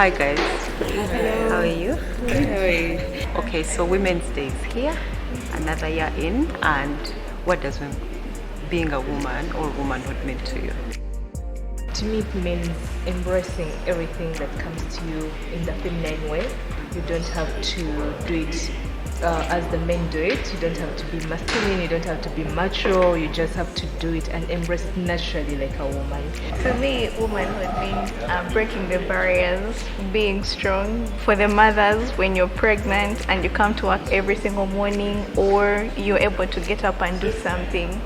Hi guys. Hello. How are you? Good. How are you? Okay, so Women's Day is here, another year in, and what does being a woman or womanhood mean to you? To me, it means embracing everything that comes to you in the feminine way. You don't have to do it as the men do it. You don't have to be masculine. You don't have to be macho. You just have to do it and embrace it naturally like a woman. To me, womanhood means breaking the barriers, being strong. For the mothers, when you're pregnant and you come to work every single morning, or you're able to get up and do something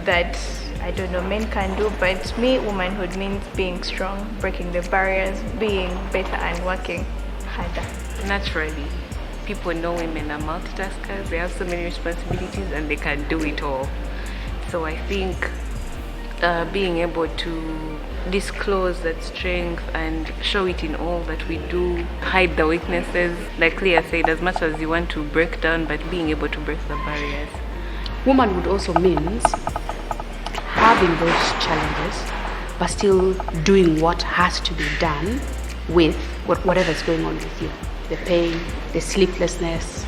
that, I don't know, men can do, but me, womanhood means being strong, breaking the barriers, being better and working harder. Naturally, people know women are multitaskers, they have so many responsibilities and they can do it all. So I think being able to disclose that strength and show it in all that we do, hide the weaknesses, like Leah said, as much as you want to break down, but being able to break the barriers. Womanhood also means having those challenges, but still doing what has to be done with whatever's going on with you. The pain, the sleeplessness,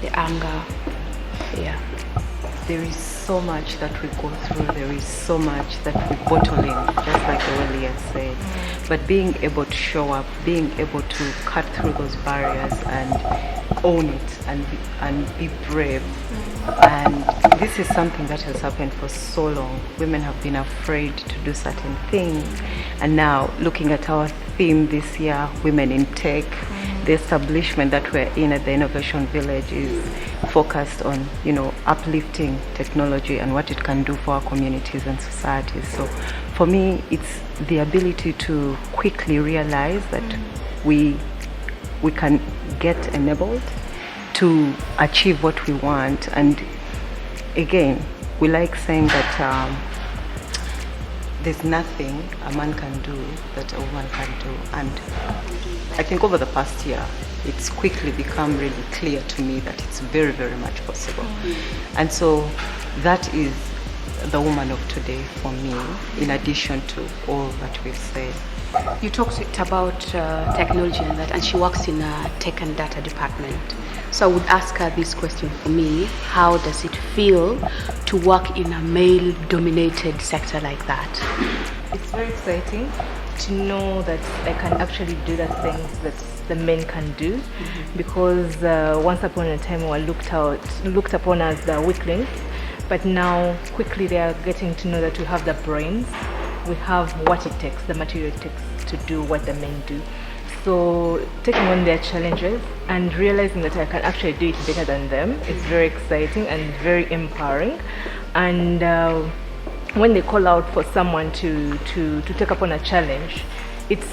the anger, yeah. There is so much that we go through, there is so much that we bottle in, just like the way Leah said. But being able to show up, being able to cut through those barriers and own it and be brave. And this is something that has happened for so long. Women have been afraid to do certain things. And now, looking at our theme this year, Women in Tech, the establishment that we're in at the Innovation Village is focused on, uplifting technology and what it can do for our communities and societies. So for me, it's the ability to quickly realize that we can get enabled to achieve what we want. And again, we like saying that there's nothing a man can do that a woman can do. And I think over the past year, it's quickly become really clear to me that it's very, very much possible. And so that is the woman of today for me, in addition to all that we've said. You talked about technology and that, and she works in a tech and data department. So I would ask her this question for me: how does it feel to work in a male-dominated sector like that? It's very exciting to know that I can actually do the things that the men can do, because once upon a time we were looked upon as the weaklings, but now quickly they are getting to know that we have the brains, we have what it takes, the material it takes to do what the men do. So taking on their challenges and realizing that I can actually do it better than them is very exciting and very empowering. And when they call out for someone to take up on a challenge, it's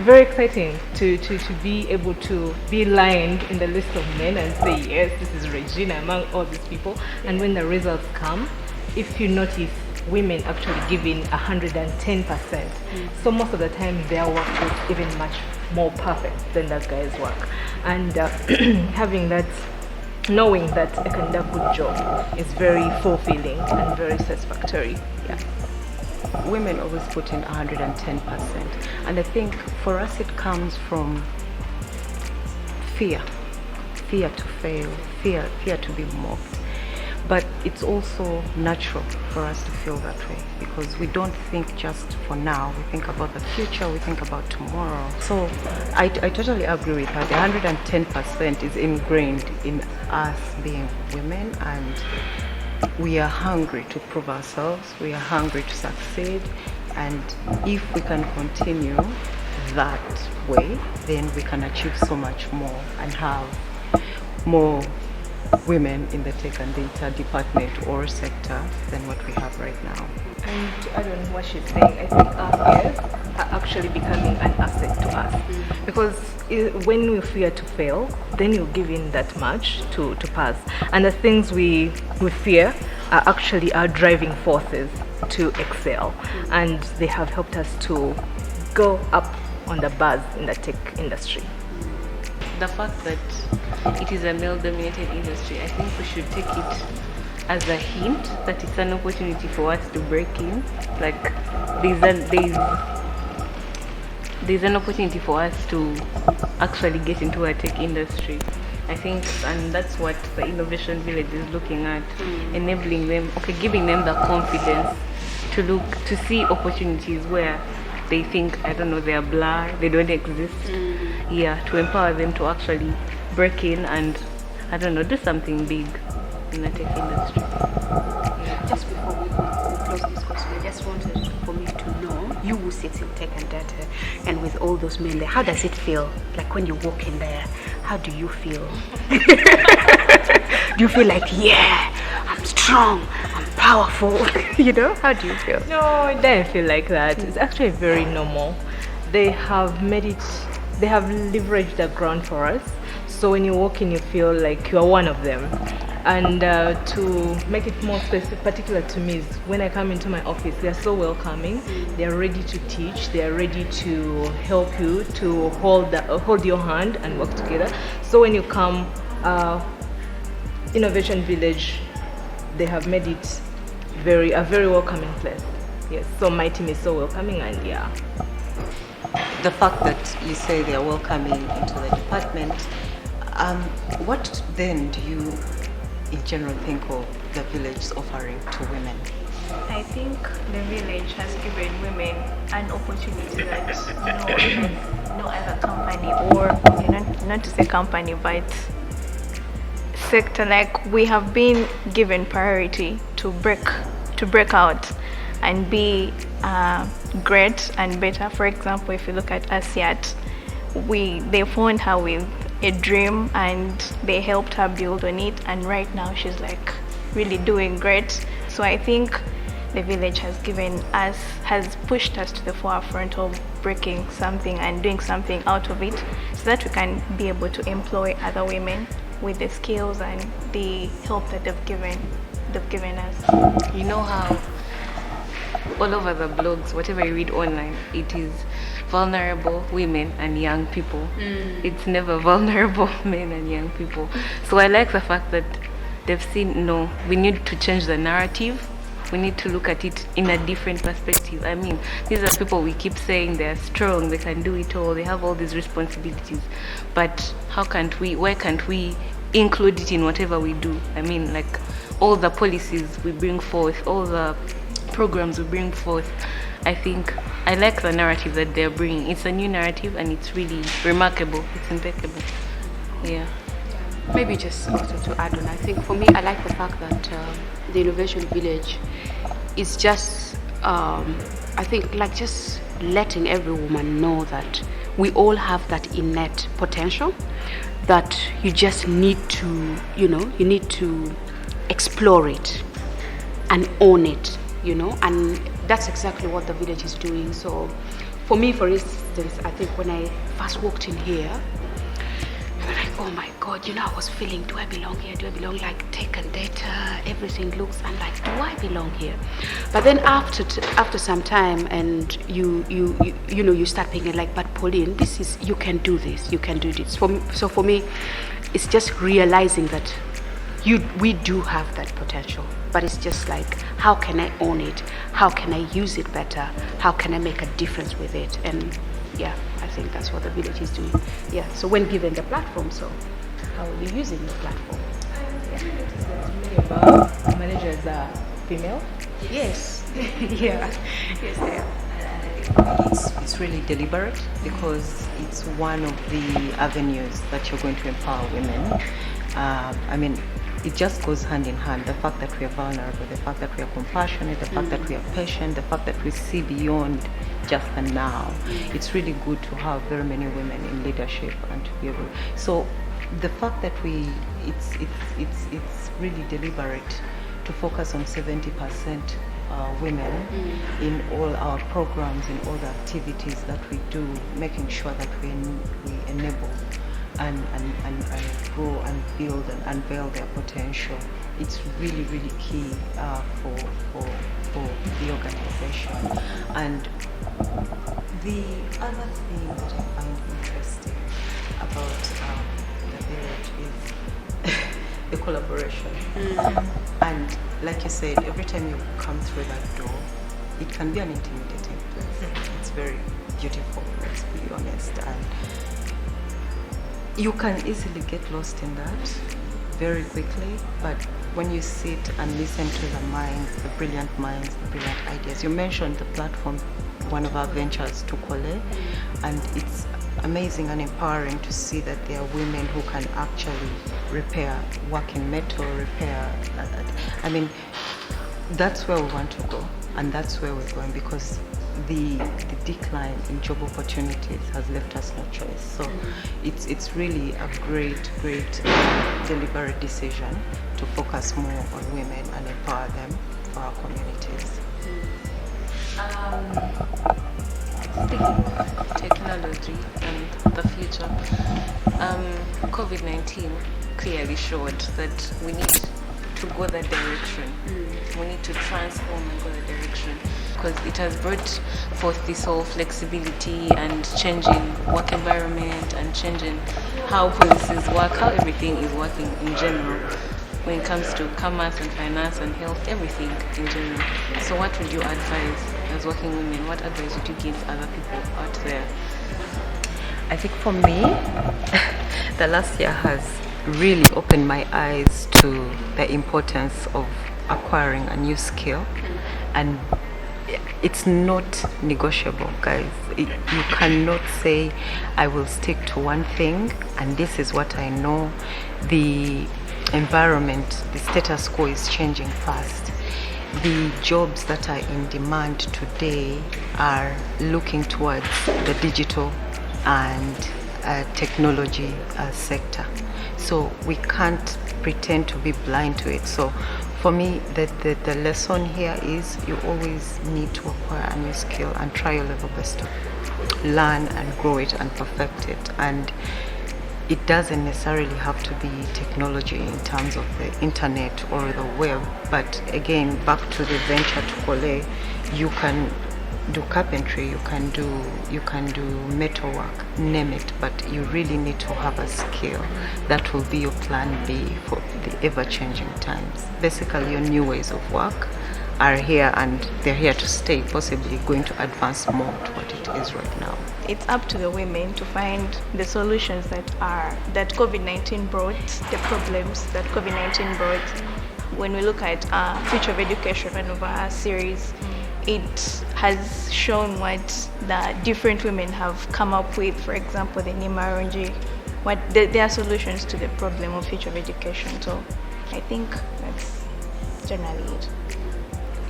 very exciting to be able to be lined in the list of men and say, yes, this is Regina among all these people. And when the results come, if you notice, women actually giving 110%. So most of the time their work is even much more perfect than that guy's work. And having that, knowing that I can do a good job is very fulfilling and very satisfactory. Yeah. Women always put in 110%. And I think for us it comes from fear to fail, fear to be mocked. But it's also natural for us to feel that way, because we don't think just for now, we think about the future, we think about tomorrow. So I totally agree with her. The 110% is ingrained in us being women, and we are hungry to prove ourselves, we are hungry to succeed, and if we can continue that way, then we can achieve so much more and have more women in the tech and data department or sector than what we have right now. And to add on what she's saying, I think our fears are actually becoming an asset to us, because when we fear to fail, then you give in that much to pass, and the things we fear are actually our driving forces to excel, and they have helped us to go up on the buzz in the tech industry. The fact that it is a male-dominated industry, I think we should take it as a hint that it's an opportunity for us to break in. Like there's there's an opportunity for us to actually get into a tech industry. I think, and that's what the Innovation Village is looking at, enabling them, giving them the confidence to see opportunities where they think, I don't know, they are blurred, they don't exist. Yeah, to empower them to actually break in and, I don't know, do something big in the tech industry. Just before we close this question, I just wanted for me to know, you who sits in tech and data, and with all those men there, how does it feel? Like when you walk in there, how do you feel? Do you feel like, yeah, I'm strong, I'm powerful? You know, how do you feel? No, it doesn't feel like that. It's actually very normal. They have leveraged the ground for us. So when you walk in, you feel like you are one of them. And to make it more specific, particular to me, is when I come into my office, they are so welcoming. They are ready to teach. They are ready to help you, to hold your hand and work together. So when you come, Innovation Village, they have made it a very welcoming place. Yes. So my team is so welcoming, and yeah. The fact that you say they are welcoming into the department, what then do you in general think of the village's offering to women? I think the village has given women an opportunity that no other company, or not to say company, but sector, like we have been given priority to break out and be great and better. For example, if you look at Asiat, they found her with a dream and they helped her build on it, and right now she's like really doing great. So I think the village has pushed us to the forefront of breaking something and doing something out of it, so that we can be able to employ other women with the skills and the help that they've given us. You know how all over the blogs, whatever you read online, it is vulnerable women and young people. It's never vulnerable men and young people. So I like the fact that they've seen, no, we need to change the narrative. We need to look at it in a different perspective. I mean, these are people we keep saying they're strong, they can do it all, they have all these responsibilities. But why can't we include it in whatever we do? I mean, like all the policies we bring forth, all the programs we bring forth, I think I like the narrative that they're bringing. It's a new narrative and it's really remarkable. It's impeccable. Yeah. Maybe just also to add on, I think for me, I like the fact that the Innovation Village is just, I think, like just letting every woman know that we all have that innate potential, that you just need to, you need to explore it and own it, and that's exactly what the village is doing. So for me, for instance, I think when I first walked in here, I was like, oh my God, I was feeling, do I belong here? Do I belong? Like tech and data, everything looks, and like, do I belong here? But then after some time, and you start thinking like, but Pauline, you can do this, you can do this. So for me, it's just realizing that we do have that potential, but it's just like, how can I own it? How can I use it better? How can I make a difference with it? And yeah, I think that's what the village is doing. Yeah, so when given the platform, so how are we using the platform? Many of our managers are female. Yes. Yeah. Yes, they are. It's really deliberate because it's one of the avenues that you're going to empower women. I mean, it just goes hand in hand. The fact that we are vulnerable, the fact that we are compassionate, the fact that we are patient, the fact that we see beyond just the now. It's really good to have very many women in leadership and to be able. So the fact that it's really deliberate to focus on 70% women in all our programs, in all the activities that we do, making sure that we enable and grow and build and unveil their potential. It's really, really key for the organization. And the other thing that I find interesting about the village is the collaboration. And like you said, every time you come through that door, it can be an intimidating place. It's very beautiful, let's be honest. And you can easily get lost in that very quickly, but when you sit and listen to the brilliant minds, the brilliant ideas. You mentioned the platform, one of our ventures, to Kole, and it's amazing and empowering to see that there are women who can actually work in metal, repair. I mean, that's where we want to go, and that's where we're going, because the decline in job opportunities has left us no choice. So it's really a great deliberate decision to focus more on women and empower them for our communities. Speaking of technology and the future, COVID-19 clearly showed that we need to go that direction. We need to transform and go that direction, because it has brought forth this whole flexibility and changing work environment and changing how policies work, how everything is working in general when it comes to commerce and finance and health, everything in general. So what would you advise as working women? What advice would you give other people out there? I think for me, the last year has really opened my eyes to the importance of acquiring a new skill, and it's not negotiable, guys. You cannot say I will stick to one thing and this is what I know. The environment, the status quo is changing fast. The jobs that are in demand today are looking towards the digital and technology sector. So we can't pretend to be blind to it. So for me, the lesson here is you always need to acquire a new skill and try your level best to learn and grow it and perfect it. And it doesn't necessarily have to be technology in terms of the internet or the web. But again, back to the venture to Kole, you can do carpentry, you can do metalwork, name it, but you really need to have a skill that will be your plan B for the ever-changing times. Basically, your new ways of work are here and they're here to stay, possibly going to advance more to what it is right now. It's up to the women to find the solutions that COVID-19 brought, the problems that COVID-19 brought. When we look at Future of Education, one of our series, it has shown what the different women have come up with. For example, the Nimarunji, what their solutions to the problem of future of education. So I think that's generally it.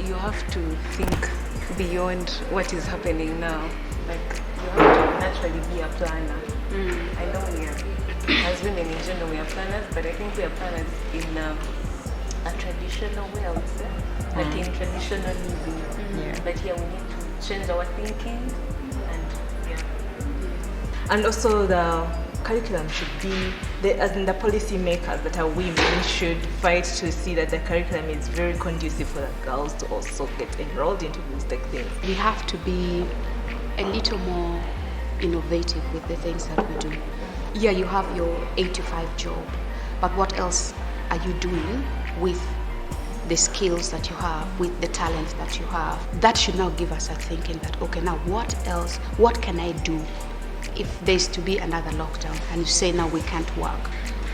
You have to think beyond what is happening now. Like, you have to naturally be a planner. I know we are, as women in general, we are planners, but I think we are planners in a traditional way, I would say. Like in traditional living. But here we need to change our thinking And also the curriculum should be, as in the policy makers that are women should fight to see that the curriculum is very conducive for the girls to also get enrolled into these tech things. We have to be a little more innovative with the things that we do. Yeah, you have your 8 to 5 job, but what else are you doing with the skills that you have, with the talents that you have? That should now give us a thinking that, okay, now what else, what can I do if there's to be another lockdown and you say now we can't work?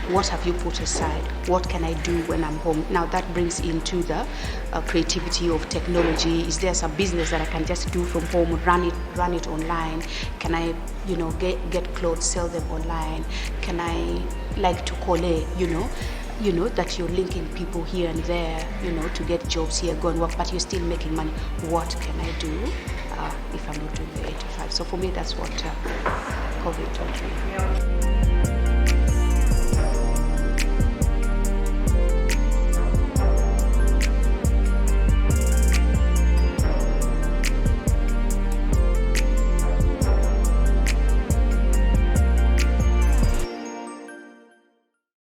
What have you put aside? What can I do when I'm home? Now that brings into the creativity of technology. Is there some business that I can just do from home, run it online? Can I, get clothes, sell them online? Can I, like to Kole, that you're linking people here and there, to get jobs here, go and work, but you're still making money. What can I do if I'm not doing the 8 to 5? So for me, that's what COVID taught me.